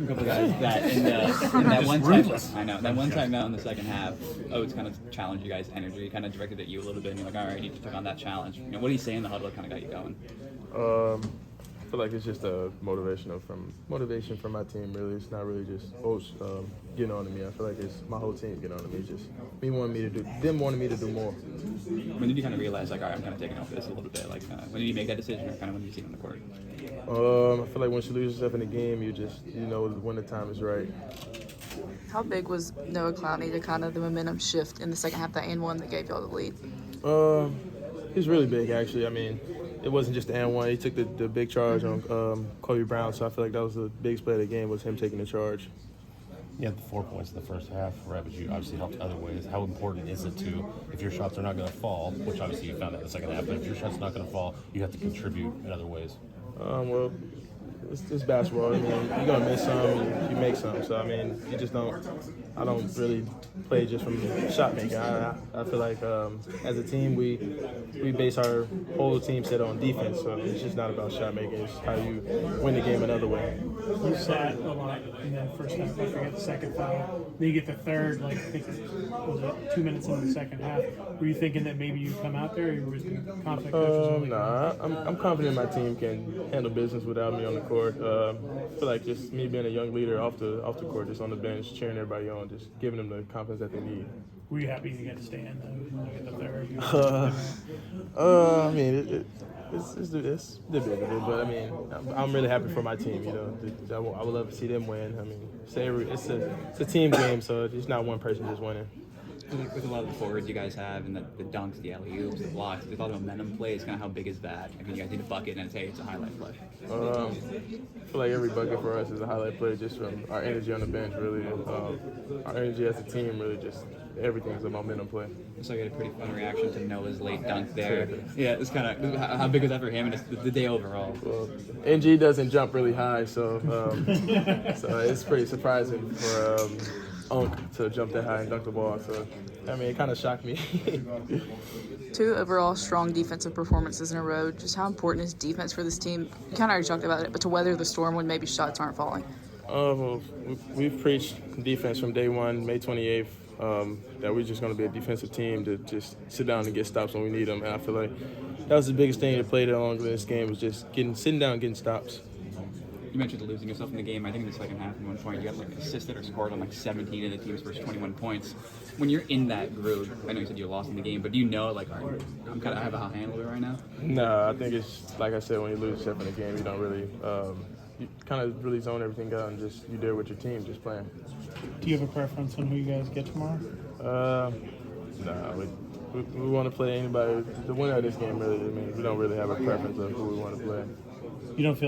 couple guys that in that one time, I know that one time out in the second half, Oates kind of challenged you guys' energy, kind of directed at you a little bit, and you're like, all right, you took on that challenge. You know, what do you say in the huddle that kind of got you going? I feel like it's just a motivation from my team. Really, it's not really just Oates getting on to me. I feel like it's my whole team getting on to me. It's just them wanting me to do more. When did you kind of realize, like, all right, I'm kind of taking off this a little bit? Like, when did you make that decision, or kind of when did you see it on the court? I feel like once you lose yourself in the game, you know when the time is right. How big was Noah Clowney to kind of the momentum shift in the second half, that and one that gave y'all the lead? He's really big, actually. I mean, it wasn't just the and one. He took the big charge on Kobe Brown, so I feel like that was the biggest play of the game, was him taking the charge. You had the 4 points in the first half, right? But you obviously helped other ways. How important is it to, if your shots are not going to fall, which obviously you found out in the second half, but if your shots are not going to fall, you have to contribute in other ways? Well, it's basketball. I mean, you're gonna miss some, you make some. So I mean, I don't really play just from shot making. I feel like as a team, we base our whole team set on defense. So it's just not about shot making. It's how you win the game another way. You sat a lot in that first half. I forget the second foul. Then you get the third. Like, I think was it 2 minutes into the second half. Were you thinking that maybe you'd come out there, or was the conflict coaches? Nah, I'm confident my team can handle business without me on the court. I feel like just me being a young leader off the court, just on the bench, cheering everybody on, just giving them the confidence that they need. Were you happy you got to stand at the third? I mean, it's debatable, but I mean, I'm really happy for my team. You know, I would love to see them win. I mean, it's a team game, so it's not one person just winning. With a lot of the forwards you guys have, and the dunks, the alley-oops, the blocks, with all the momentum plays, kind of how big is that? I mean, you guys need a bucket, and it's a highlight play. I feel like every bucket for us is a highlight play, just from our energy on the bench, really. Our energy as a team, really, just everything's a momentum play. So you had a pretty fun reaction to Noah's late dunk there. Yeah, it's kind of, how big was that for him, and it's the day overall? Well, NG doesn't jump really high, so so it's pretty surprising for Unk to jump that high and dunk the ball. So, I mean, it kind of shocked me. 2 overall strong defensive performances in a row. Just how important is defense for this team? You kind of already talked about it, but to weather the storm when maybe shots aren't falling. Well, we've preached defense from day one, May 28th, that we're just going to be a defensive team to just sit down and get stops when we need them. And I feel like that was the biggest thing that played along in this game, was just sitting down and getting stops. You mentioned losing yourself in the game. I think in the second half, at one point, you got assisted or scored on 17 of the team's first 21 points. When you're in that groove, I know you said you lost in the game, but do you know, all right, I have a handle it right now? No, I think it's like I said, when you lose yourself in the game, you don't really, you kind of really zone everything out and just you there with your team, just playing. Do you have a preference on who you guys get tomorrow? We want to play anybody. The winner of this game, really. I mean, we don't really have a preference of who we want to play. You don't feel